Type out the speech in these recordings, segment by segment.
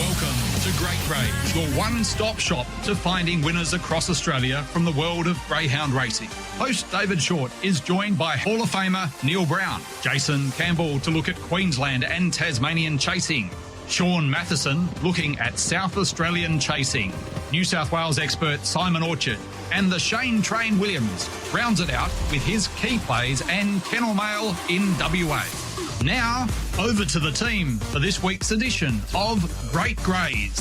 Welcome to GREYS, your one-stop shop to finding winners across Australia from the world of greyhound racing. Host David Shortte is joined by Hall of Famer Neil Brown, Jason Campbell to look at Queensland and Tasmanian chasing, Sean Matheson looking at South Australian chasing, New South Wales expert Simon Orchard, and the Shane Train Williams rounds it out with his key plays and kennel mail in WA. Now, over to the team for this week's edition of Great Greys.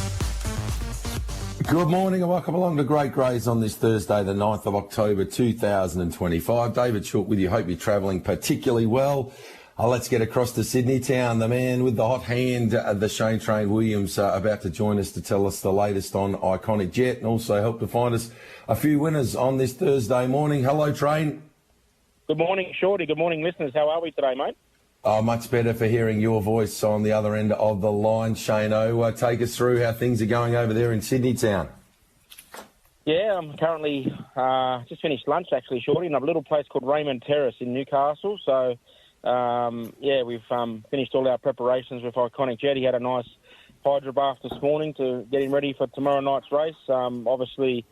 Good morning and welcome along to Great Greys on this Thursday, the 9th of October 2025. David Shortte with you. Hope you're travelling particularly well. Let's get across to Sydney town. The man with the hot hand, the Shane Train Williams, about to join us to tell us the latest on Iconic Jet and also help to find us a few winners on this Thursday morning. Hello, Train. Good morning, Shorty. Good morning, listeners. How are we today, mate? Oh, much better for hearing your voice on the other end of the line, Shane-O. Take us through how things are going over there in Sydney town. Yeah, I'm currently just finished lunch, actually, Shorty, in a little place called Raymond Terrace in Newcastle. So, we've finished all our preparations with Iconic Jet. He had a nice hydro bath this morning to get him ready for tomorrow night's race. Obviously,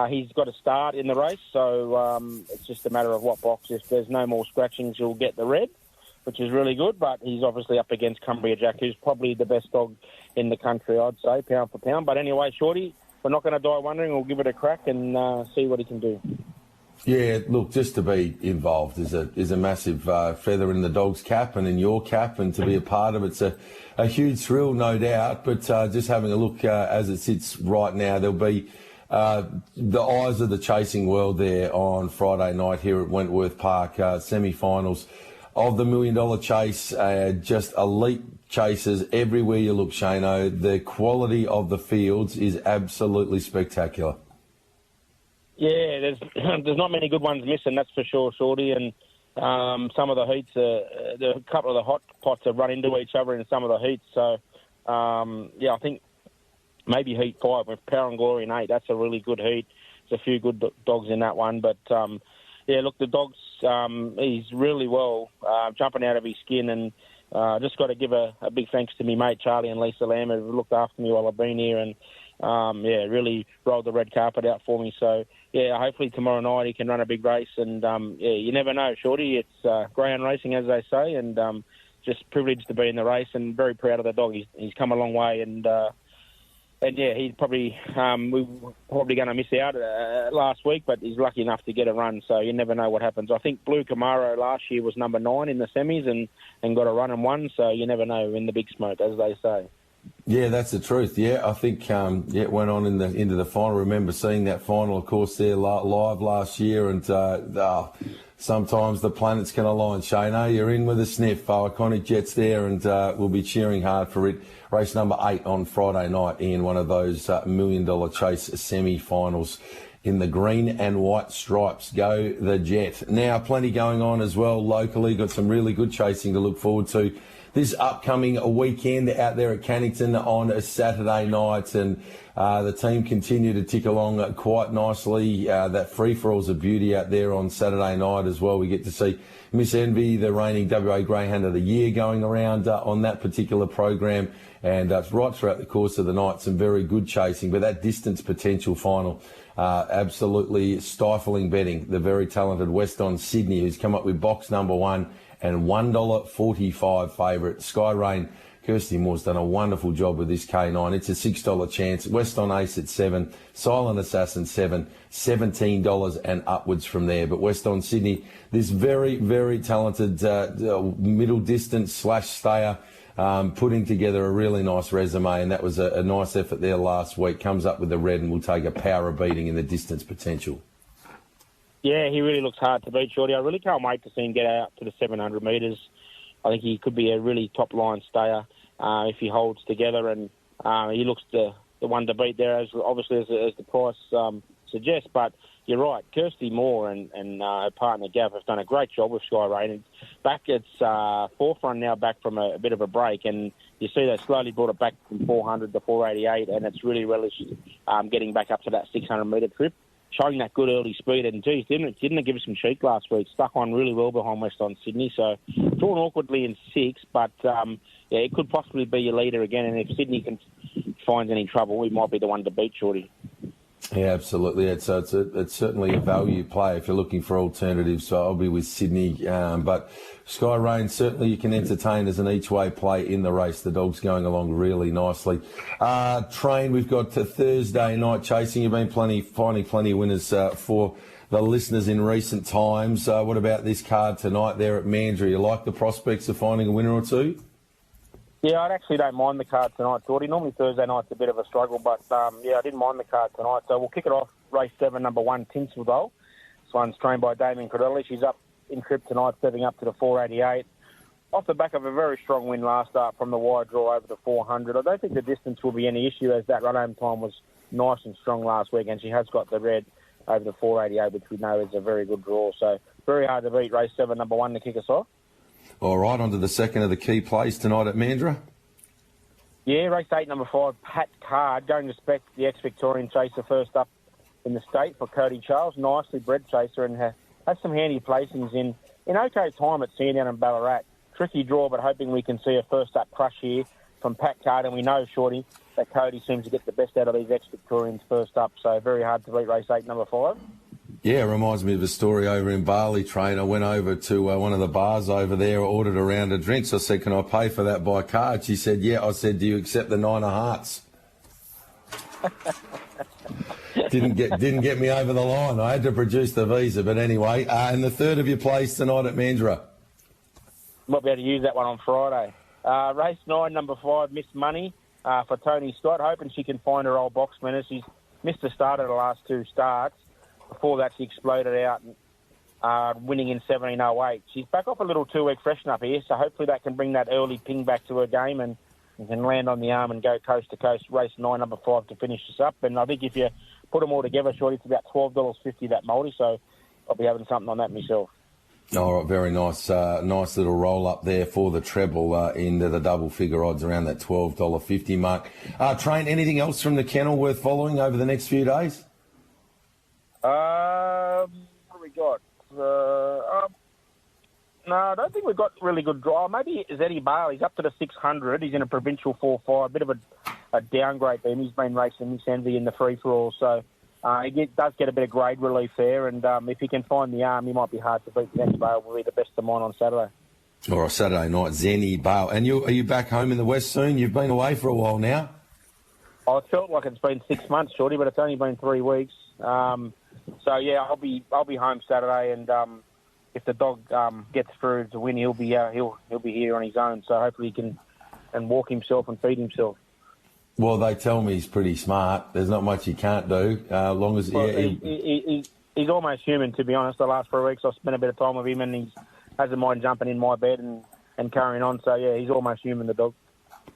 he's got to start in the race, so it's just a matter of what box. If there's no more scratchings, he'll get the red, which is really good, but he's obviously up against Cumbria Jack, who's probably the best dog in the country, I'd say, pound for pound. But anyway, Shorty, we're not going to die wondering. We'll give it a crack and see what he can do. Yeah, look, just to be involved is a massive feather in the dog's cap and in your cap, and to be a part of it's a huge thrill, no doubt. But just having a look as it sits right now, there'll be the eyes of the chasing world there on Friday night here at Wentworth Park, semi-finals of the $1 Million Chase, just elite chasers everywhere you look, Shane-O. The quality of the fields is absolutely spectacular. Yeah, there's not many good ones missing, that's for sure, Shorty. And some of the heats, a couple of the hot pots have run into each other in some of the heats. So, I think maybe heat 5 with Power and Glory in 8. That's a really good heat. There's a few good dogs in that one, but look, the dog's he's really well jumping out of his skin, and just got to give a big thanks to me mate Charlie and Lisa Lamb, who looked after me while I've been here, and really rolled the red carpet out for me. So hopefully tomorrow night he can run a big race, and you never know, Shorty. It's greyhound racing, as they say, and just privileged to be in the race and very proud of the dog. He's come a long way, and he's probably we were probably going to miss out last week, but he's lucky enough to get a run. So you never know what happens. I think Blue Camaro last year was number 9 in the semis and got a run and won. So you never know in the big smoke, as they say. Yeah, that's the truth. Yeah, I think it went on into the final. I remember seeing that final, of course, there live last year, and sometimes the planets can align. Shane-O, you're in with a sniff. Iconic Jet's there, and we'll be cheering hard for it. Race number 8 on Friday night in one of those $1 Million Chase semi-finals in the green and white stripes. Go the Jet. Now, plenty going on as well locally. Got some really good chasing to look forward to this upcoming weekend out there at Cannington on a Saturday night, and the team continue to tick along quite nicely. That free-for-all's a beauty out there on Saturday night as well. We get to see Miss Envy, the reigning WA Greyhound of the Year, going around on that particular program, and right throughout the course of the night, some very good chasing. But that distance potential final, absolutely stifling betting. The very talented West on Sydney, who's come up with box number 1 and $1.45 favourite. Sky Rain, Kirsty Moore's done a wonderful job with this K9. It's a $6 chance. West on Ace at 7, Silent Assassin 7, $17 and upwards from there. But West on Sydney, this very, very talented middle distance stayer, putting together a really nice resume, and that was a nice effort there last week. Comes up with the red and will take a power beating in the distance potential. Yeah, he really looks hard to beat, Shorty. I really can't wait to see him get out to the 700 metres. I think he could be a really top-line stayer if he holds together, and he looks the one to beat there, as obviously as the price suggests. But you're right, Kirsty Moore and her partner Gav have done a great job with Sky Rain. It's fourth run now, back from a bit of a break, and you see they slowly brought it back from 400 to 488, and it's really relished getting back up to that 600-metre trip. showing that good early speed. And, geez, didn't it give us some cheek last week? Stuck on really well behind Western Sydney. So, drawn awkwardly in 6, but, it could possibly be your leader again. And if Sydney finds any trouble, we might be the one to beat, Shorty. Yeah, absolutely. It's certainly a value play if you're looking for alternatives. So I'll be with Sydney. But Sky Rain, certainly you can entertain as an each-way play in the race. The dog's going along really nicely. Train, we've got Thursday night chasing. You've been finding plenty of winners for the listeners in recent times. What about this card tonight there at Mandurah? You like the prospects of finding a winner or two? Yeah, I actually don't mind the card tonight, Geordie. Normally Thursday night's a bit of a struggle, but I didn't mind the card tonight. So we'll kick it off, race 7, number 1, Tinsel Doll. This one's trained by Damien Credelli. She's up in trip tonight, stepping up to the 488. Off the back of a very strong win last start from the wide draw over the 400. I don't think the distance will be any issue, as that run-home time was nice and strong last week, and she has got the red over the 488, which we know is a very good draw. So very hard to beat, race 7, number 1, to kick us off. All right, on to the second of the key plays tonight at Mandurah. Yeah, race 8, number 5, Pat Card, going to spec the ex-Victorian chaser first up in the state for Cody Charles. Nicely bred chaser and has some handy placings in okay time at Sandown and Ballarat. Tricky draw, but hoping we can see a first up crush here from Pat Card. And we know, Shorty, that Cody seems to get the best out of these ex-Victorians first up. So very hard to beat race 8, number 5. Yeah, it reminds me of a story over in Bali, Train. I went over to one of the bars over there, ordered a round of drinks. I said, can I pay for that by card? She said, yeah. I said, do you accept the 9 of hearts? Didn't get me over the line. I had to produce the visa. But anyway, and the third of your plays tonight at Mandurah. Might be able to use that one on Friday. Race 9, number 5, Miss Money for Tony Scott. Hoping she can find her old box winner. She's missed the start of the last 2 starts. Before that, she exploded out, winning in 17:08. She's back off a little 2-week freshen up here, so hopefully that can bring that early ping back to her game and can land on the arm and go coast to coast. Race 9, number 5 to finish this up. And I think if you put them all together, Shorty, it's about $12.50 that multi, so I'll be having something on that myself. All right, very nice. Nice little roll up there for the treble into the double figure odds around that $12.50 mark. Train, anything else from the kennel worth following over the next few days? What have we got? No, I don't think we've got really good draw. Maybe Eddie Bale. He's up to the 600. He's in a provincial 4-5. A bit of a downgrade for him. He's been racing Miss Envy in the free-for-all. So he does get a bit of grade relief there. And if he can find the arm, he might be hard to beat. Eddie Bale will be the best of mine on Saturday. All right, Saturday night, Zenny Bale. And are you back home in the West soon? You've been away for a while now. Oh, it felt like it's been 6 months, Shorty, but it's only been 3 weeks. So yeah, I'll be home Saturday, and if the dog gets through to win, he'll be here on his own. So hopefully he can walk himself and feed himself. Well, they tell me he's pretty smart. There's not much he can't do, long as he's almost human, to be honest. The last 3 weeks I've spent a bit of time with him, and he hasn't mind jumping in my bed and carrying on. So yeah, he's almost human, the dog.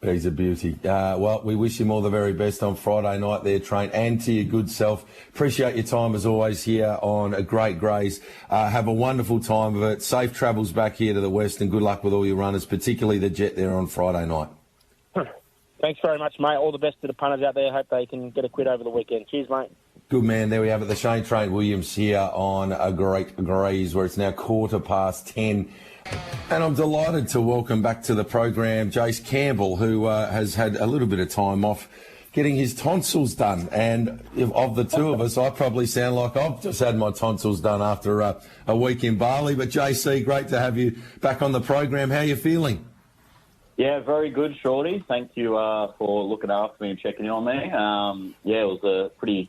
He's a beauty. Well, we wish him all the very best on Friday night there, Train, and to your good self. Appreciate your time as always here on A Great Greys. Have a wonderful time of it. Safe travels back here to the West, and good luck with all your runners, particularly the Jet there on Friday night. Thanks very much, mate. All the best to the punters out there. Hope they can get a quid over the weekend. Cheers, mate. Good man. There we have it. The Shane Train Williams here on A Great Greys, where it's now 10:15. And I'm delighted to welcome back to the program Jace Campbell, who has had a little bit of time off getting his tonsils done. And of the two of us, I probably sound like I've just had my tonsils done after a week in Bali. But JC, great to have you back on the program. How are you feeling? Yeah, very good, Shorty. Thank you for looking after me and checking in on me. It was a pretty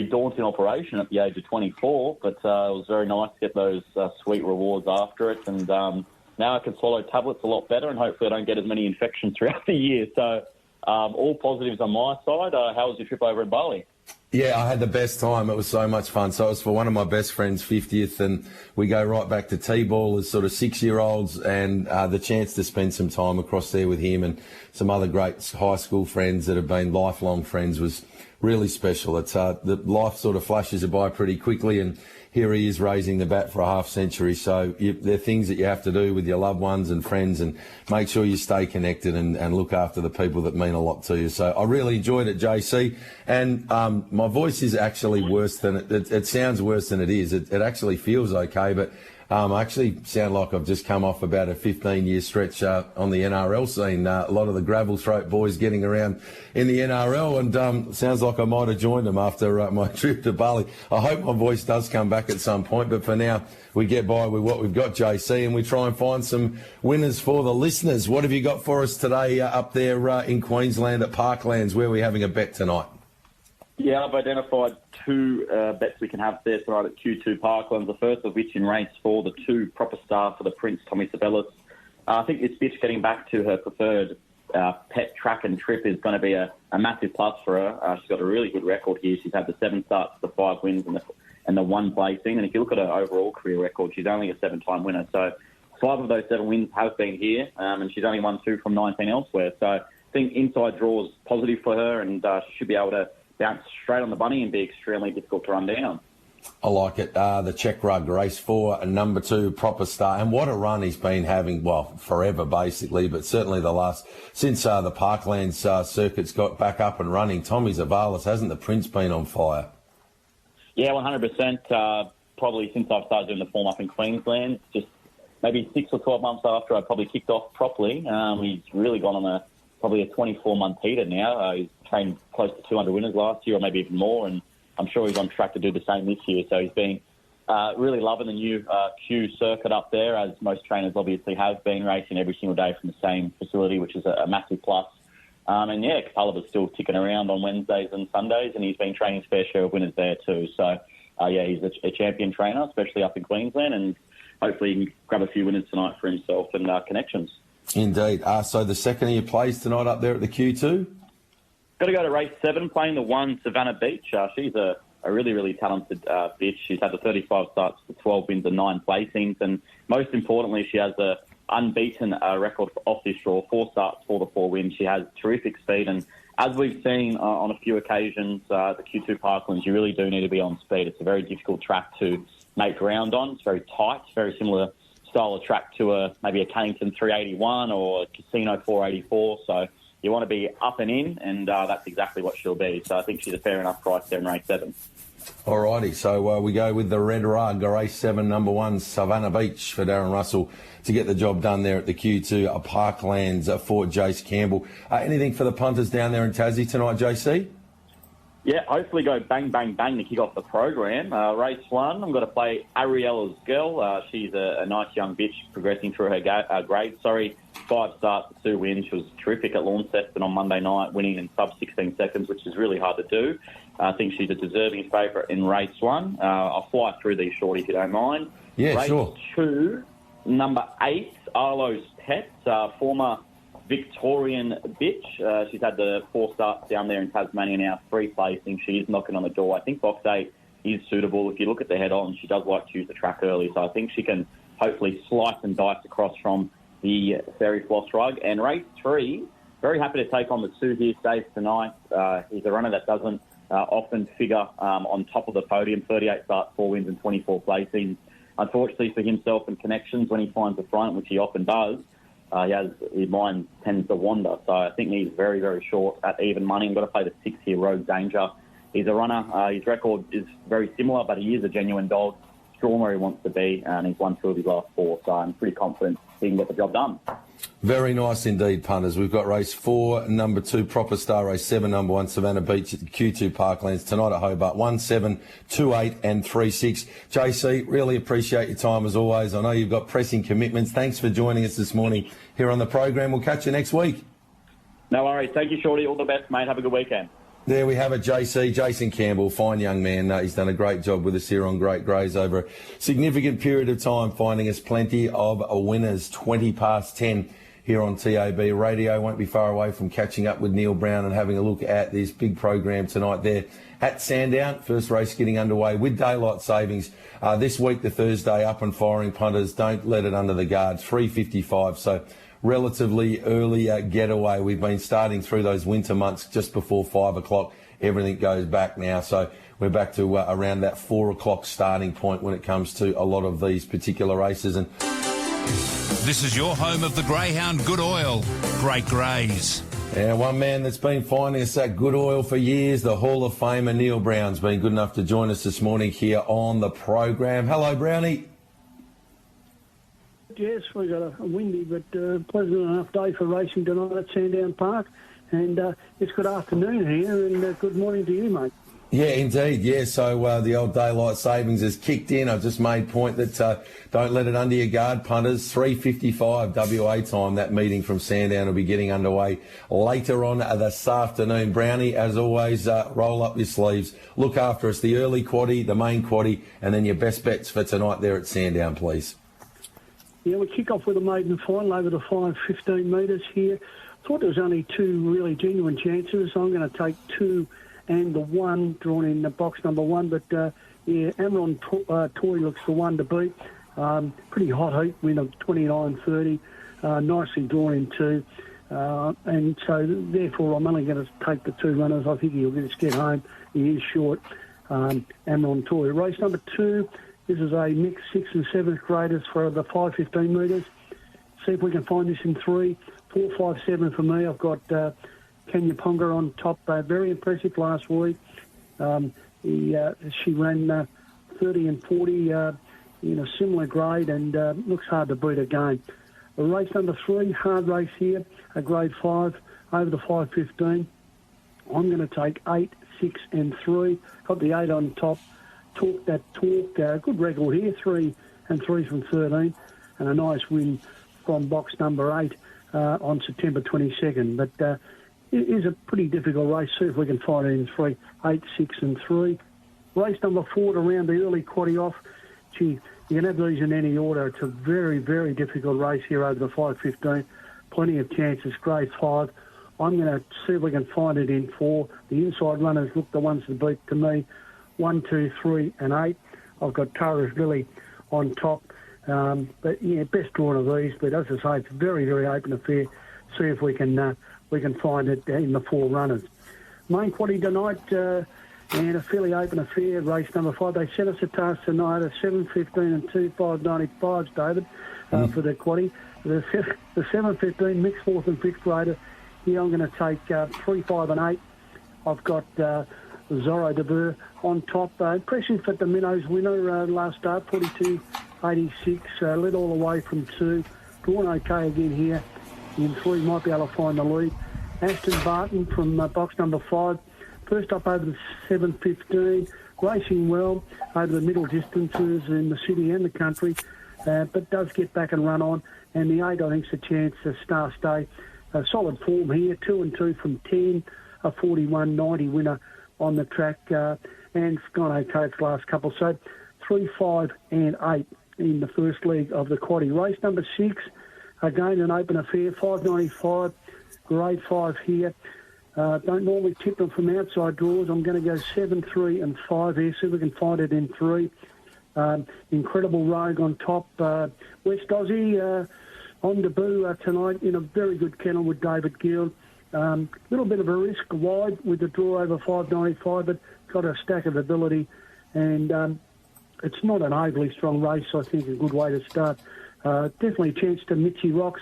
daunting operation at the age of 24, but it was very nice to get those sweet rewards after it. And now I can swallow tablets a lot better, and hopefully I don't get as many infections throughout the year. So all positives on my side. How was your trip over in Bali? Yeah, I had the best time. It was so much fun. So it was for one of my best friends' 50th, and we go right back to T-ball as sort of 6-year-olds, and the chance to spend some time across there with him and some other great high school friends that have been lifelong friends was really special. It's the life sort of flashes by pretty quickly, and here he is raising the bat for a half century. So there are things that you have to do with your loved ones and friends, and make sure you stay connected and look after the people that mean a lot to you. So I really enjoyed it, JC. And my voice is actually worse than it sounds worse than it is. It actually feels okay, but I actually sound like I've just come off about a 15-year stretch on the NRL scene. A lot of the gravel throat boys getting around in the NRL, and sounds like I might have joined them after my trip to Bali. I hope my voice does come back at some point, but for now we get by with what we've got, JC, and we try and find some winners for the listeners. What have you got for us today up there in Queensland at Parklands, where we're having a bet tonight? Yeah, I've identified two bets we can have there tonight at Q2 Parklands. The first of which in race 4, the 2 proper star for the Prince, Tommy Sabellis. I think this bitch getting back to her preferred pet track and trip is going to be a massive plus for her. She's got a really good record here. She's had the 7 starts, the 5 wins, and the 1 placing. And if you look at her overall career record, she's only a 7-time winner. So 5 of those 7 wins have been here, and she's only won 2 from 19 elsewhere. So I think inside draw is positive for her, and she should be able to bounce straight on the bunny and be extremely difficult to run down. I like it. The check rug, race 4, number 2, proper star. And what a run he's been having, well, forever basically, but certainly since the Parklands circuit's got back up and running. Tommy Zavalis, hasn't the Prince been on fire? Yeah, 100%. Probably since I've started doing the form up in Queensland, just maybe 6 or 12 months after I probably kicked off properly. He's really gone on probably a 24-month heater now. He's trained close to 200 winners last year, or maybe even more, and I'm sure he's on track to do the same this year. So he's been really loving the new Q circuit up there, as most trainers obviously have been, racing every single day from the same facility, which is a massive plus. And yeah, Capalaba's still ticking around on Wednesdays and Sundays, and he's been training his fair share of winners there too. So yeah, he's a champion trainer, especially up in Queensland, and hopefully he can grab a few winners tonight for himself and connections. Indeed. So the second of your plays tonight up there at the Q2? Got to go to race 7, playing the 1 Savannah Beach. She's a really, really talented bitch. She's had the 35 starts, the 12 wins and 9 placings. And most importantly, she has a unbeaten record off this draw, 4 starts for the 4 wins. She has terrific speed. And as we've seen on a few occasions, the Q2 Parklands, you really do need to be on speed. It's a very difficult track to make ground on. It's very tight. It's very similar style of track to maybe a Cannington 381 or a Casino 484. So you want to be up and in, and that's exactly what she'll be. So I think she's a fair enough price there in race 7. Alrighty, so we go with the red rug, race 7, number 1, Savannah Beach for Darren Russell to get the job done there at the Q2 Parklands for Jace Campbell. Anything for the punters down there in Tassie tonight, JC? Yeah, hopefully go bang, bang, bang to kick off the program. Race 1, I'm going to play Ariella's Girl. She's a nice young bitch progressing through her grade. 5 starts, 2 wins. She was terrific at Launceston on Monday night, winning in sub 16 seconds, which is really hard to do. I think she's a deserving favourite in race 1. I'll fly through these, Shorty, if you don't mind. Yeah, race sure. 2, number 8, Arlo's Pets, former Victorian bitch. She's had the 4 starts down there in Tasmania now, 3 placing. She is knocking on the door. I think box 8 is suitable. If you look at the head-on, she does like to use the track early, so I think she can hopefully slice and dice across from the Fairy Floss rug. And race 3, very happy to take on the 2 here stays tonight. He's a runner that doesn't often figure on top of the podium, 38 starts, 4 wins and 24 placings. Unfortunately for himself and connections, when he finds the front, which he often does, his mind tends to wander. So I think he's very, very short at even money. I'm going to play the 6 here, Rogue Danger. He's a runner. His record is very similar, but he is a genuine dog. Strong where he wants to be, and he's won 2 of his last 4. So I'm pretty confident he can get the job done. Very nice indeed, punters. We've got race 4, number 2, Proper Star, race 7, number 1, Savannah Beach at the Q2 Parklands tonight at Hobart. 1, 7, 2, 8 and 3, 6. JC, really appreciate your time as always. I know you've got pressing commitments. Thanks for joining us this morning here on the program. We'll catch you next week. No worries. Thank you, Shorty. All the best, mate. Have a good weekend. There we have it, JC. Jason Campbell, fine young man. He's done a great job with us here on Great Greys over a significant period of time, finding us plenty of winners. 20 past 10 here on TAB Radio. Won't be far away from catching up with Neil Brown and having a look at this big program tonight there at Sandown. First race getting underway with daylight savings. This week, the Thursday, up and firing punters. Don't let it under the guard. 3:55. So relatively early getaway. We've been starting through those winter months just before 5 o'clock everything goes back now. So we're back to around that 4 o'clock starting point when it comes to a lot of these particular races. And this is your home of the greyhound good oil, Great GREYS. And one man that's been finding us that good oil for years, the Hall of Famer Neil Brown's been good enough to join us this morning here on the program. Hello, Brownie. Yes, we got a windy but pleasant enough day for racing tonight at Sandown Park. And it's good afternoon here, and good morning to you, mate. Yeah, indeed. Yeah, so the old daylight savings has kicked in. I've just made point that don't let it under your guard, punters. 3:55 WA time. That meeting from Sandown will be getting underway later on this afternoon. Brownie, as always, roll up your sleeves. Look after us. The early quaddie, the main quaddie, and then your best bets for tonight there at Sandown, please. Yeah, we kick off with a maiden final over the 5:15 metres here. Thought there was only two really genuine chances. I'm going to take 2 and the 1 drawn in the box number 1. But, yeah, Amron Toy looks the one to beat. Pretty hot heat, win of 29.30. Nicely drawn in 2. And so, therefore, I'm only going to take the 2 runners. I think he'll just get home. He is short. Amron Toy. Race number 2. This is a mixed 6th and 7th graders for the 5:15 metres. See if we can find this in 3. 4, 5, 7 for me. I've got Kenya Ponga on top. Very impressive last week. She ran 30 and 40 in a similar grade and looks hard to beat again. Race number 3, hard race here, a grade 5 over the 5:15. I'm going to take 8, 6 and 3. Got the 8 on top. Talk that talk. Good record here, 3 and 3 from 13. And a nice win from box number 8 on September 22nd. But it is a pretty difficult race. See if we can find it in 3, 8, 6 and 3. Race number 4 to round the early quaddie off. Gee, you can have these in any order. It's a very, very difficult race here over the 5:15. Plenty of chances, grade 5. I'm going to see if we can find it in 4. The inside runners look the ones to beat to me. 1, 2, 3 and 8. I've got Tara's Lily on top. But, yeah, best drawn of these. But as I say, it's a very, very open affair. See if we can find it in the 4 runners. Main quaddie tonight, and a fairly open affair, race number 5. They set us a task tonight at 7:15 and 2 5.95s, David, for the quaddie. The 7:15 mixed 4th and 5th grader. Here I'm going to take 3, 5 and 8. I've got Zorro de Boer on top. Impressive at the Minnows winner last start, 42.86. Led all the way from 2. Drawn okay again here. In 3, might be able to find the lead. Ashton Barton from box number 5. First up over the 7:15. Racing well over the middle distances in the city and the country. But does get back and run on. And the 8, I think, is a chance to Star Stay. Solid form here. 2 and 2 from 10. A 41.90 winner on the track, and it's gone okay its last couple. So 3, 5 and 8 in the first leg of the quaddie. Race number 6, again an open affair, 5.95, grade 5 here. Don't normally tip them from outside draws. I'm going to go 7, 3 and 5 here, see if we can find it in 3. Incredible Rogue on top. West Aussie on debut tonight in a very good kennel with David Gill. Little bit of a risk wide with the draw over 5.95, but got a stack of ability, and it's not an overly strong race. I think a good way to start. Definitely a chance to Mitchy Rocks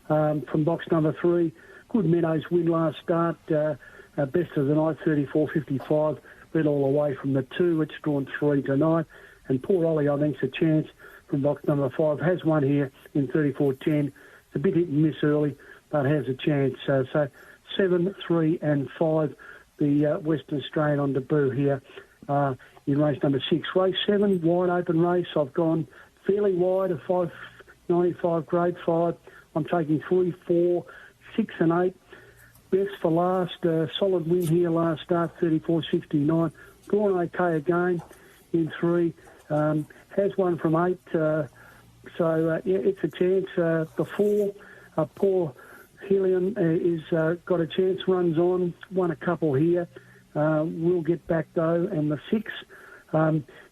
from box number 3. Good Meadows win last start. Best of the night, 34.55. Led all the way from the 2. It's drawn 3 tonight. And poor Ollie, I think, is a chance from box number 5. Has one here in 34.10. It's a bit hit and miss early, but has a chance. So 7, 3 and 5, the Western Australian on debut here in race number 6. Race 7, wide open race. I've gone fairly wide at 5.95, grade 5. I'm taking 3, 4, 6 and 8. Best for last. Solid win here last start, 34.69. Drawn okay again in 3. Has one from 8. Yeah, it's a chance. The 4, poor Helium is got a chance, runs on, won a couple here. We'll get back though. And the 6,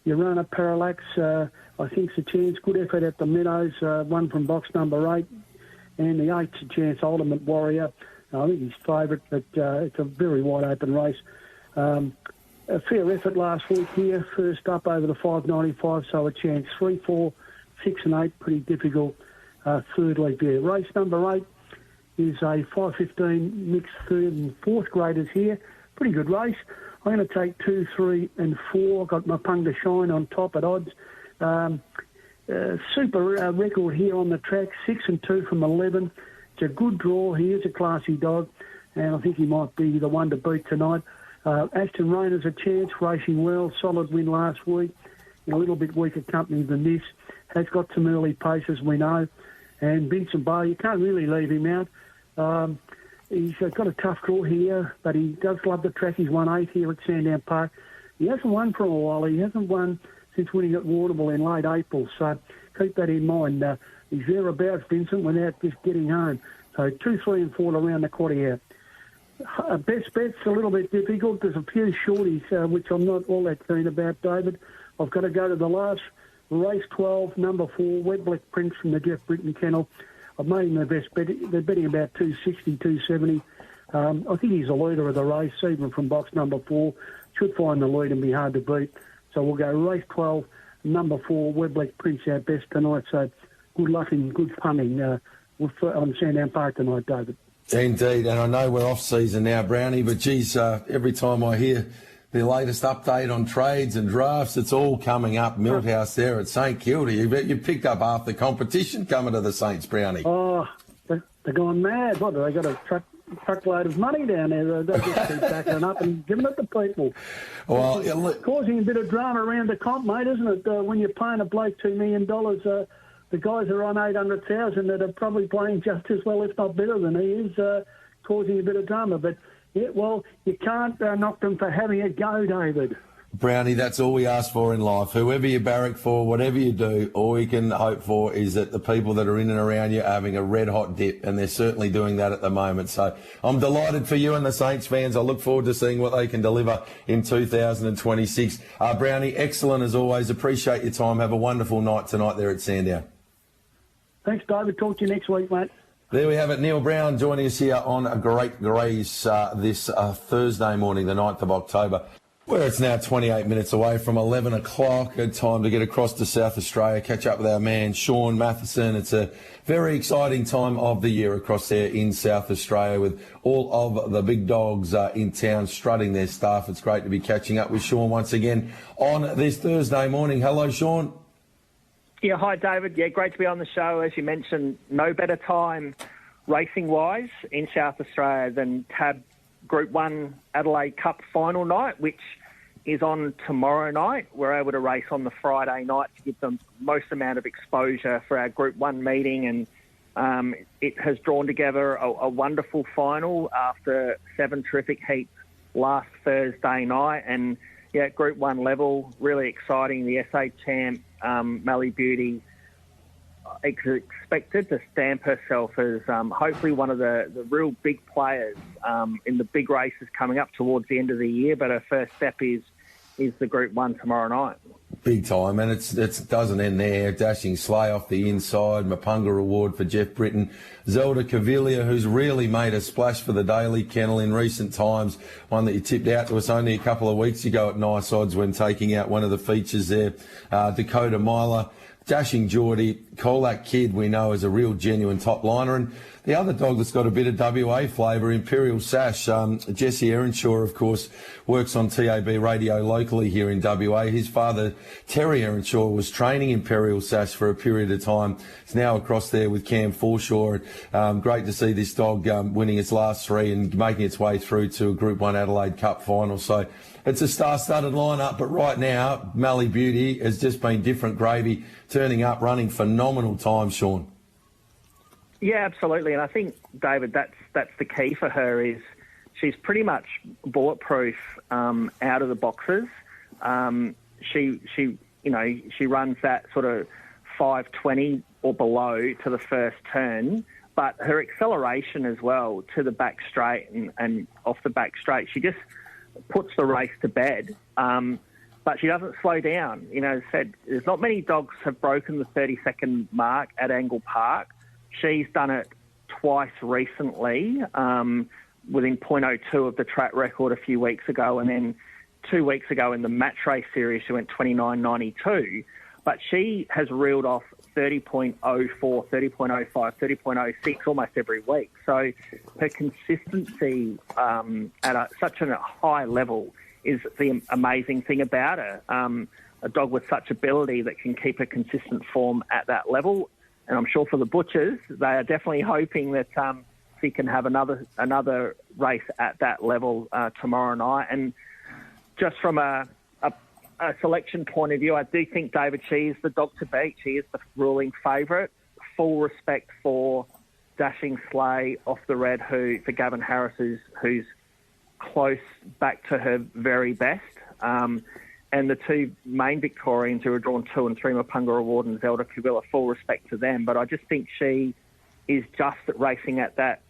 Urana Parallax, I think it's a chance. Good effort at the Meadows, one from box number 8. And the 8's a chance, Ultimate Warrior. I think he's favourite, but it's a very wide open race. A fair effort last week here. First up over the 595, so a chance. 3, 4, 6 and 8, pretty difficult. Third leg there. Race number 8 is a 5:15 mixed third and fourth graders here. Pretty good race. I'm going to take 2, 3 and 4. Got my Punga Shine on top at odds. Super record here on the track. 6 and 2 from 11. It's a good draw. He is a classy dog, and I think he might be the one to beat tonight. Ashton Rayner's a chance, racing well. Solid win last week. A little bit weaker company than this. Has got some early paces, we know. And Vincent Barr, you can't really leave him out. He's got a tough draw here, but he does love the track. He's won 8 here at Sandown Park. He hasn't won for a while. He hasn't won since winning at Waterville in late April. So keep that in mind. He's thereabouts, Vincent, without just getting home. So 2, 3 and 4 around the quarter out. Best bet's a little bit difficult. There's a few shorties, which I'm not all that keen about, David. I've got to go to the last race 12, number 4, Wet Black Prince from the Jeff Britton kennel. I've made him the best bet. They're betting about 260, 270. I think he's the leader of the race, even from box number 4. Should find the lead and be hard to beat. So we'll go race 12, number 4, Wet Black Prince, our best tonight. So good luck and good punting on Sandown Park tonight, David. Indeed, and I know we're off-season now, Brownie, but geez, every time I hear the latest update on trades and drafts, it's all coming up. Milthouse there at St Kilda. You picked up half the competition coming to the Saints, Brownie. Oh, they're going mad. What, they got a truckload of money down there. They just keep backing up and giving it to people. Well, it's causing a bit of drama around the comp, mate, isn't it? When you're paying a bloke $2 million, the guys are on 800,000 that are probably playing just as well, if not better than he is, causing a bit of drama. But, yeah, well, you can't knock them for having a go, David. Brownie, that's all we ask for in life. Whoever you barrack for, whatever you do, all we can hope for is that the people that are in and around you are having a red-hot dip, and they're certainly doing that at the moment. So I'm delighted for you and the Saints fans. I look forward to seeing what they can deliver in 2026. Brownie, excellent as always. Appreciate your time. Have a wonderful night tonight there at Sandown. Thanks, David. Talk to you next week, mate. There we have it. Neil Brown joining us here on GREYS this Thursday morning, the 9th of October, where it's now 28 minutes away from 11 o'clock. Good time to get across to South Australia, catch up with our man Sean Matheson. It's a very exciting time of the year across there in South Australia with all of the big dogs in town strutting their stuff. It's great to be catching up with Sean once again on this Thursday morning. Hello, Sean. Yeah, hi, David. Yeah, great to be on the show. As you mentioned, no better time racing-wise in South Australia than TAB Group 1 Adelaide Cup final night, which is on tomorrow night. We're able to race on the Friday night to give them most amount of exposure for our Group 1 meeting, and it has drawn together a wonderful final after 7 terrific heats last Thursday night. And, yeah, at Group 1 level, really exciting. The SA champ, Mally Beauty, expected to stamp herself as hopefully one of the real big players in the big races coming up towards the end of the year. But her first step is the Group 1 tomorrow night. Big time, and it doesn't end there. Dashing Sleigh off the inside, Mapunga Award for Jeff Britton. Zelda Cavilla, who's really made a splash for the Daily Kennel in recent times, one that you tipped out to us only a couple of weeks ago at Nice Odds when taking out one of the features there. Dakota Myler, Dashing Geordie, Colac Kid we know is a real genuine top liner, and the other dog that's got a bit of WA flavour, Imperial Sash. Jesse Earnshaw, of course, works on TAB radio locally here in WA. His father, Terry Earnshaw, was training Imperial Sash for a period of time. It's now across there with Cam Forshaw. Great to see this dog winning its last 3 and making its way through to a Group 1 Adelaide Cup final. So it's a star-studded lineup, but right now, Mally Beauty has just been different gravy, turning up, running phenomenal time, Sean. Yeah, absolutely. And I think, David, that's the key for her is she's pretty much bulletproof out of the boxes. She runs that sort of 5:20 or below to the first turn, but her acceleration as well to the back straight and off the back straight, she just puts the race to bed. But she doesn't slow down. As I said, there's not many dogs have broken the 30-second mark at Angle Park. She's done it twice recently, within 0.02 of the track record a few weeks ago, and then 2 weeks ago in the match race series she went 29.92. But she has reeled off 30.04, 30.05, 30.06 almost every week. So her consistency at such a high level is the amazing thing about her. A dog with such ability that can keep a consistent form at that level. And I'm sure for the butchers, they are definitely hoping that she can have another race at that level tomorrow night. And just from a selection point of view, I do think, David, she is the dog to beat. She is the ruling favourite. Full respect for Dashing Sleigh off the red, for Gavin Harris, who's close back to her very best. And the two main Victorians who are drawn 2 and 3, Mapunga Award and Zelda Kavilla, full respect to them. But I just think she is just racing at that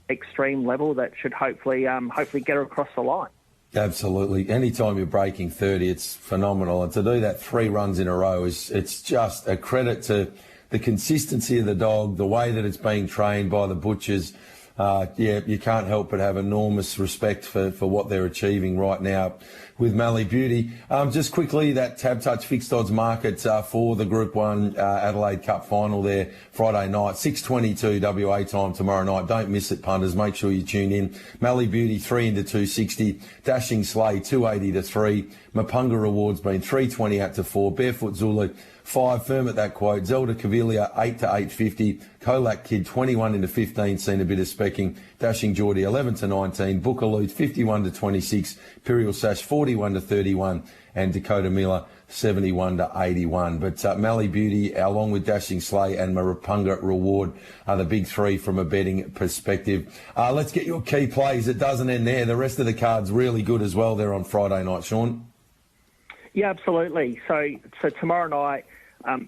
extreme level that should hopefully get her across the line. Absolutely. Anytime you're breaking 30, it's phenomenal. And to do that 3 runs in a row it's just a credit to the consistency of the dog, the way that it's being trained by the butchers. You can't help but have enormous respect for what they're achieving right now with Mally Beauty. Just quickly, that Tab Touch fixed odds market for the Group 1 Adelaide Cup final there Friday night, 6:22 WA time tomorrow night. Don't miss it, punters. Make sure you tune in. Mally Beauty 3 into 260, Dashing Sleigh 280 to 3, Mapunga Awards been 320 out to 4, Barefoot Zulu 5, firm at that quote. Zelda Cavilla 8 to 850. Colac Kid 21 into 15, seen a bit of specking. Dashing Geordie 11 to 19. Bookaloo 51 to 26. Imperial Sash 41 to 31. And Dakota Miller 71 to 81. But Mally Beauty, along with Dashing Sleigh and Mapunga Reward, are the big 3 from a betting perspective. Let's get your key plays. It doesn't end there. The rest of the card's really good as well there on Friday night, Sean. Yeah, absolutely. So tomorrow night,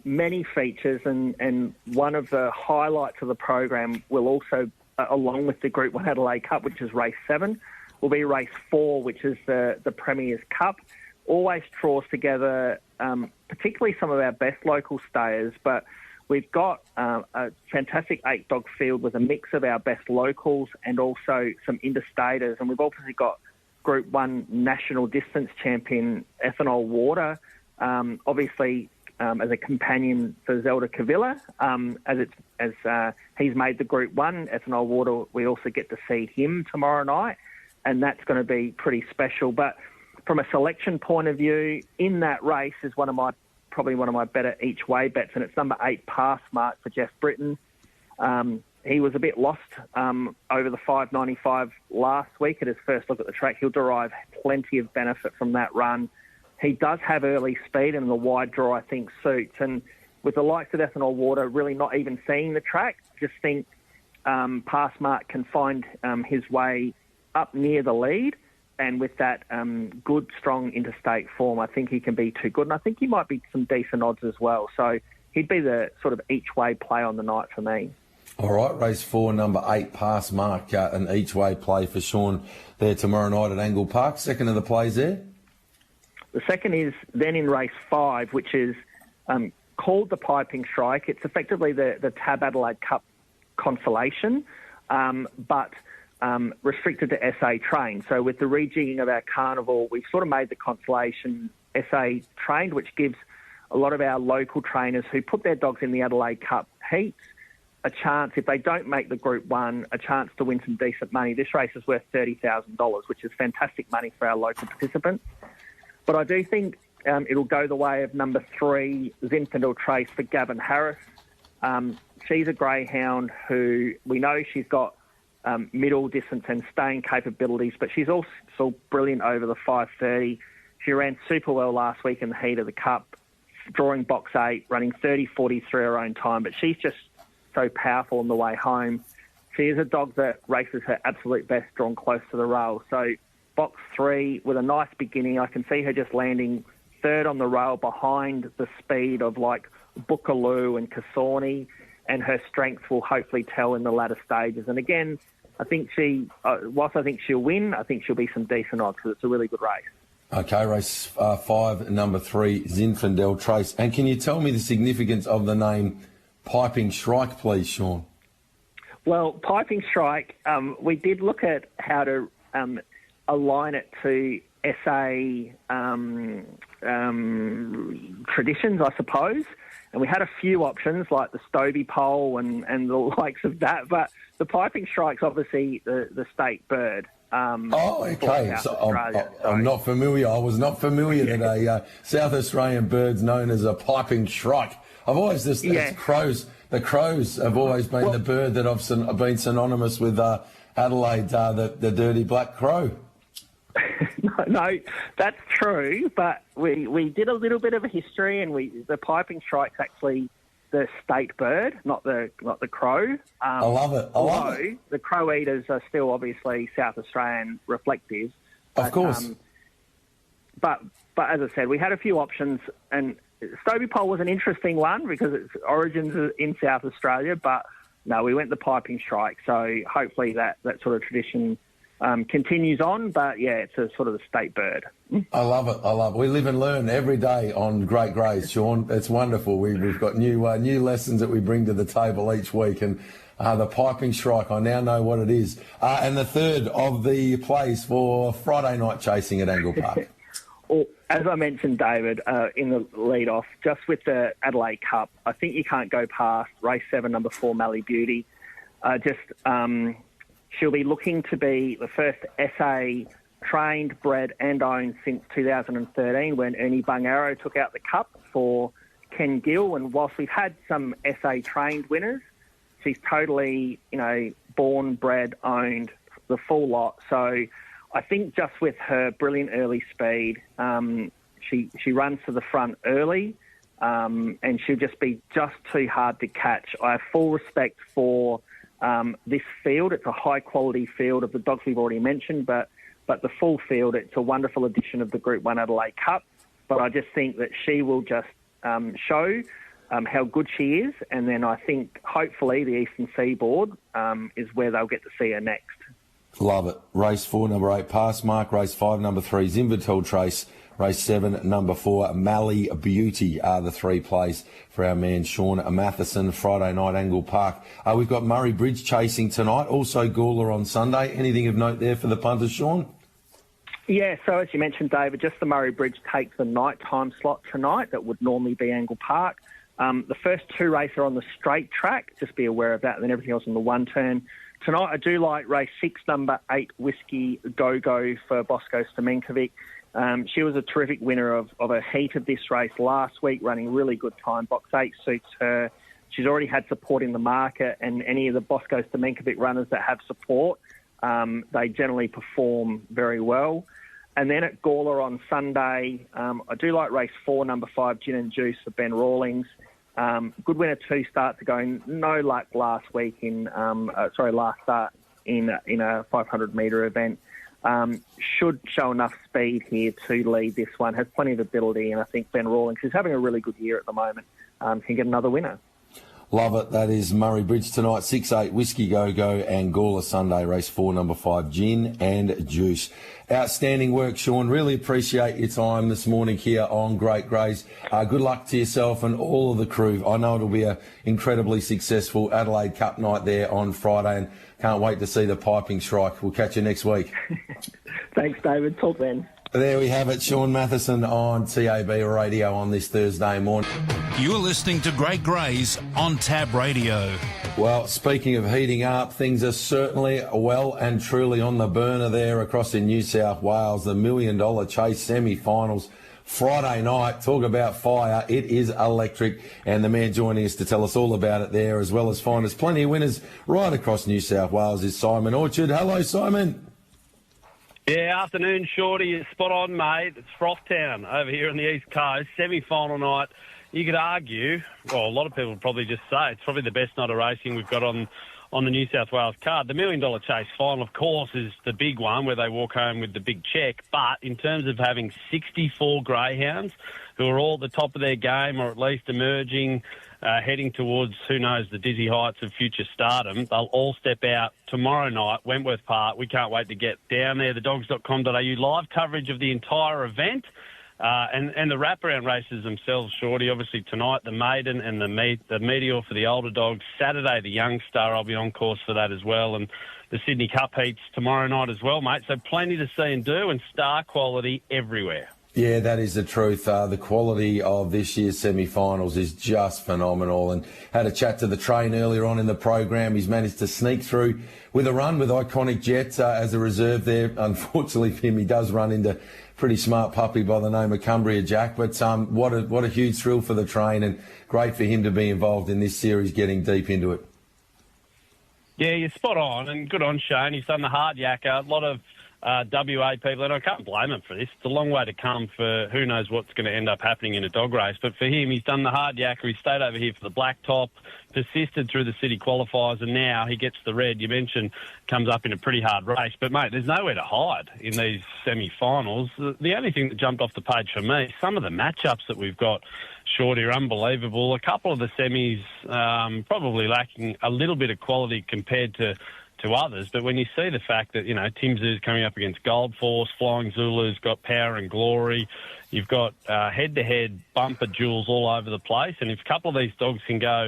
many features, and one of the highlights of the program will also, along with the Group 1 Adelaide Cup, which is race 7, will be race 4, which is the Premier's Cup. Always draws together, particularly some of our best local stayers, but we've got a fantastic 8-dog field with a mix of our best locals and also some interstaters, and we've obviously got Group 1 national distance champion Ethanol Water, obviously as a companion for Zelda Cavilla, as he's made the Group 1 Ethanol Water. We also get to see him tomorrow night, and that's going to be pretty special. But from a selection point of view, in that race is probably one of my better each way bets, and it's number 8 Pass Mark for Jeff Britton. He was a bit lost over the 5.95 last week at his first look at the track. He'll derive plenty of benefit from that run. He does have early speed, and the wide draw, I think, suits. And with the likes of Ethanol Water really not even seeing the track, just think Pass Mark can find his way up near the lead. And with that good, strong interstate form, I think he can be too good. And I think he might be some decent odds as well. So he'd be the sort of each-way play on the night for me. All right, race 4, number 8, Pass Mark, an each-way play for Sean there tomorrow night at Angle Park. Second of the plays there? The second is then in race 5, which is called the Piping Strike. It's effectively the Tab Adelaide Cup consolation, but restricted to SA trained. So with the rejigging of our carnival, we've sort of made the consolation SA trained, which gives a lot of our local trainers who put their dogs in the Adelaide Cup heats a chance, if they don't make the Group 1, a chance to win some decent money. This race is worth $30,000, which is fantastic money for our local participants. But I do think it'll go the way of number 3, Zinfandel Trace for Gavin Harris. She's a greyhound who we know she's got middle distance and staying capabilities, but she's also brilliant over the 5:30. She ran super well last week in the heat of the Cup, drawing box 8, running 30.43 her own time, but she's just so powerful on the way home. She is a dog that races her absolute best drawn close to the rail. So box 3 with a nice beginning. I can see her just landing third on the rail behind the speed of like Bookaloo and Kassorni, and her strength will hopefully tell in the latter stages. And again, I think whilst I think she'll win, I think she'll be some decent odds because it's a really good race. Okay, race 5, number 3, Zinfandel Trace. And can you tell me the significance of the name Piping Strike, please, Sean? Well, Piping Strike, we did look at how to align it to SA traditions, I suppose. And we had a few options like the Stobie pole and the likes of that. But the Piping Strike's obviously the state bird. Okay. So I'm not familiar. I was not familiar that a South Australian bird's known as a Piping Shrike. I've always just crows. The crows have always been the bird that I've been synonymous with Adelaide, the dirty black crow. No, that's true. But we did a little bit of a history, and the Piping Strike's actually the state bird, not the crow. I love it. The crow eaters are still obviously South Australian reflective. Of course. But as I said, we had a few options, and Stobie pole was an interesting one because its origins are in South Australia. But no, we went the Piping Strike. So hopefully that sort of tradition continues on. But yeah, it's a sort of the state bird. I love it. We live and learn every day on Great Greys, Sean. It's wonderful. We've got new lessons that we bring to the table each week, and the Piping Strike, I now know what it is. And the third of the plays for Friday night chasing at Angle Park. Well, as I mentioned, David, in the lead-off, just with the Adelaide Cup, I think you can't go past race 7, number 4, Mally Beauty. She'll be looking to be the first SA trained, bred and owned since 2013 when Ernie Bungaro took out the cup for Ken Gill. And whilst we've had some SA trained winners, she's totally, born, bred, owned, the full lot. So I think just with her brilliant early speed, she runs to the front early, and she'll just be just too hard to catch. I have full respect for this field. It's a high-quality field of the dogs we've already mentioned, but the full field, it's a wonderful addition of the Group 1 Adelaide Cup. But I just think that she will just show how good she is, and then I think hopefully the Eastern Seaboard is where they'll get to see her next. Love it. Race 4, number 8, Passmark. Race 5, number 3, Zinvertel Trace. Race 7, number 4, Mally Beauty are the three plays for our man Sean Matheson. Friday night, Angle Park. We've got Murray Bridge chasing tonight. Also Gawler on Sunday. Anything of note there for the punters, Sean? Yeah, so as you mentioned, David, just the Murray Bridge takes the nighttime slot tonight that would normally be Angle Park. The first two races are on the straight track. Just be aware of that, and then everything else on the one turn. Tonight, I do like race 6, number 8, Whiskey Go-Go for Bosco Stamenkovic. She was a terrific winner of a heat of this race last week, running really good time. Box 8 suits her. She's already had support in the market, and any of the Bosco Stamenkovic runners that have support, they generally perform very well. And then at Gawler on Sunday, I do like race 4, number 5, Gin and Juice for Ben Rawlings. Good winner 2 starts ago. No luck last week last start in a 500 metre event. Should show enough speed here to lead this one. Has plenty of ability, and I think Ben Rawlings, who's having a really good year at the moment, can get another winner. Love it. That is Murray Bridge tonight, 6-8, Whiskey Go-Go, and Gawler Sunday, race 4, number 5, Gin and Juice. Outstanding work, Sean. Really appreciate your time this morning here on Great Greys. Good luck to yourself and all of the crew. I know it'll be an incredibly successful Adelaide Cup night there on Friday, and can't wait to see the Piping Strike. We'll catch you next week. Thanks, David. Talk then. There we have it, Sean Matheson on TAB Radio on this Thursday morning. You're listening to Great Greys on Tab Radio. Well, speaking of heating up, things are certainly well and truly on the burner there across in New South Wales. The $1 Million Chase semi-finals Friday night. Talk about fire. It is electric. And the man joining us to tell us all about it there, as well as find us plenty of winners right across New South Wales, is Simon Orchard. Hello, Simon. Yeah, afternoon, Shorty. You're spot on, mate. It's Frothtown over here on the East Coast. Semi-final night. You could argue, well, a lot of people would probably just say it's probably the best night of racing we've got on the New South Wales card. The $1 Million Chase final, of course, is the big one where they walk home with the big check. But in terms of having 64 greyhounds who are all at the top of their game, or at least emerging, heading towards, who knows, the dizzy heights of future stardom, they'll all step out tomorrow night, Wentworth Park. We can't wait to get down there. Thedogs.com.au live coverage of the entire event. And the wraparound races themselves, Shorty, obviously tonight the maiden and the meteor for the older dogs. Saturday the young star, I'll be on course for that as well. And the Sydney Cup heats tomorrow night as well, mate. So plenty to see and do, and star quality everywhere. Yeah, that is the truth. The quality of this year's semi-finals is just phenomenal. And had a chat to the train earlier on in the program. He's managed to sneak through with a run with Iconic Jet as a reserve there. Unfortunately for him, he does run into pretty smart puppy by the name of Cumbria Jack. But what a huge thrill for the train, and great for him to be involved in this series, getting deep into it. Yeah, you're spot on, and good on Shane. He's done the hard yakka. A lot of WA people, and I can't blame him for this. It's a long way to come for who knows what's going to end up happening in a dog race. But for him, he's done the hard yakka. He stayed over here for the black top, persisted through the city qualifiers, and now he gets the red. You mentioned comes up in a pretty hard race. But, mate, there's nowhere to hide in these semi-finals. The only thing that jumped off the page for me, some of the matchups that we've got, Shorty, are unbelievable. A couple of the semis probably lacking a little bit of quality compared to others, but when you see the fact that, Tim Zoo's coming up against Gold Force, Flying Zulu's got Power and Glory, you've got head-to-head bumper duels all over the place, and if a couple of these dogs can go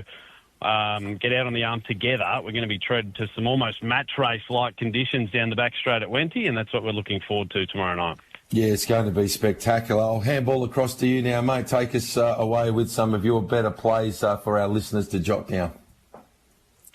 get out on the arm together, we're going to be treated to some almost match race-like conditions down the back straight at Wenty, and that's what we're looking forward to tomorrow night. Yeah, it's going to be spectacular. I'll handball across to you now, mate. Take us away with some of your better plays for our listeners to jot down.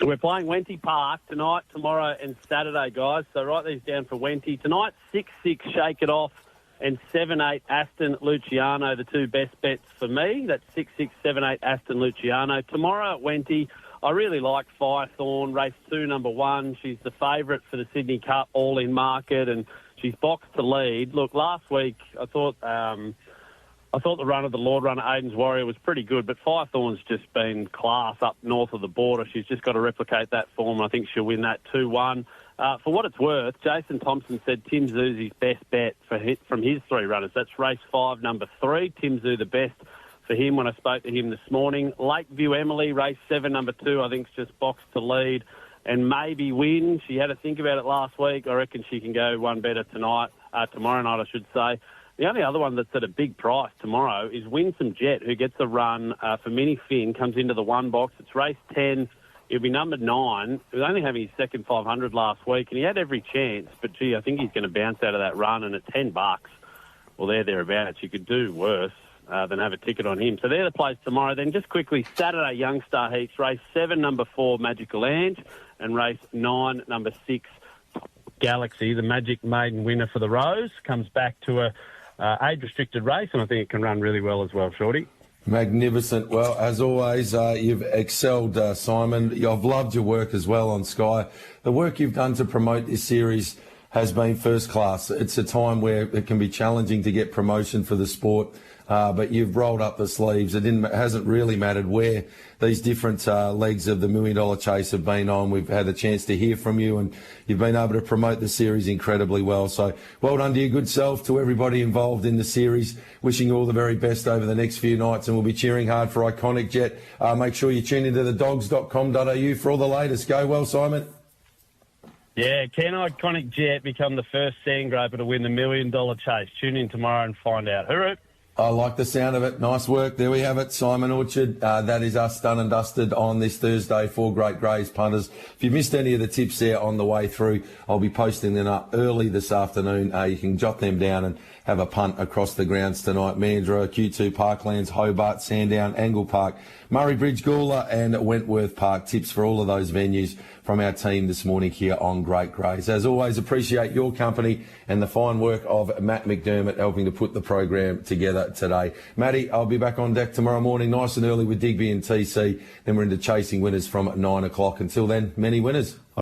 We're playing Wenty Park tonight, tomorrow and Saturday, guys. So write these down for Wenty. Tonight, 6-6 Shake It Off and 7-8 Aston Luciano, the two best bets for me. That's 6-6, 7-8 Aston Luciano. Tomorrow at Wenty, I really like Firethorn, race 2, number 1. She's the favourite for the Sydney Cup, all in market, and she's boxed to lead. Look, last week I thought the run of the Lord Runner, Aiden's Warrior, was pretty good, but Firethorn's just been class up north of the border. She's just got to replicate that form, and I think she'll win that 2-1. For what it's worth, Jason Thompson said Tim Zoo's his best bet from his 3 runners. That's race 5, number 3. Tim Zoo the best for him when I spoke to him this morning. Lakeview Emily, race 7, number 2, I think is just boxed to lead and maybe win. She had to think about it last week. I reckon she can go one better tomorrow night, I should say. The only other one that's at a big price tomorrow is Winsome Jet, who gets a run for Minnie Finn, comes into the 1 box. It's race 10. He'll be number 9. He was only having his second 500 last week, and he had every chance. But, gee, I think he's going to bounce out of that run, and at $10, well, thereabouts, you could do worse than have a ticket on him. So they're the plays tomorrow. Then just quickly, Saturday Young Star Heats, race 7, number 4, Magical Ange, and race 9, number 6, Galaxy, the Magic Maiden winner for the Rose, comes back to a age-restricted race, and I think it can run really well as well, Shorty. Magnificent. Well, as always, you've excelled, Simon. I've loved your work as well on Sky. The work you've done to promote this series has been first class. It's a time where it can be challenging to get promotion for the sport, but you've rolled up the sleeves. It hasn't really mattered where these different legs of the $1 Million Chase have been on. We've had a chance to hear from you, and you've been able to promote the series incredibly well. So well done to your good self, to everybody involved in the series. Wishing you all the very best over the next few nights, and we'll be cheering hard for Iconic Jet. Make sure you tune into thedogs.com.au for all the latest. Go well, Simon. Yeah, can Iconic Jet become the first sandgroper to win the $1 Million Chase? Tune in tomorrow and find out. Hooroo! I like the sound of it. Nice work. There we have it. Simon Orchard. That is us done and dusted on this Thursday for Great Greys punters. If you missed any of the tips there on the way through, I'll be posting them up early this afternoon. You can jot them down and have a punt across the grounds tonight. Mandurah, Q2 Parklands, Hobart, Sandown, Angle Park, Murray Bridge, Gawler and Wentworth Park. Tips for all of those venues from our team this morning here on Great Greys. As always, appreciate your company and the fine work of Matt McDermott helping to put the program together today. Matty, I'll be back on deck tomorrow morning nice and early with Digby and TC. Then we're into chasing winners from 9 o'clock. Until then, many winners.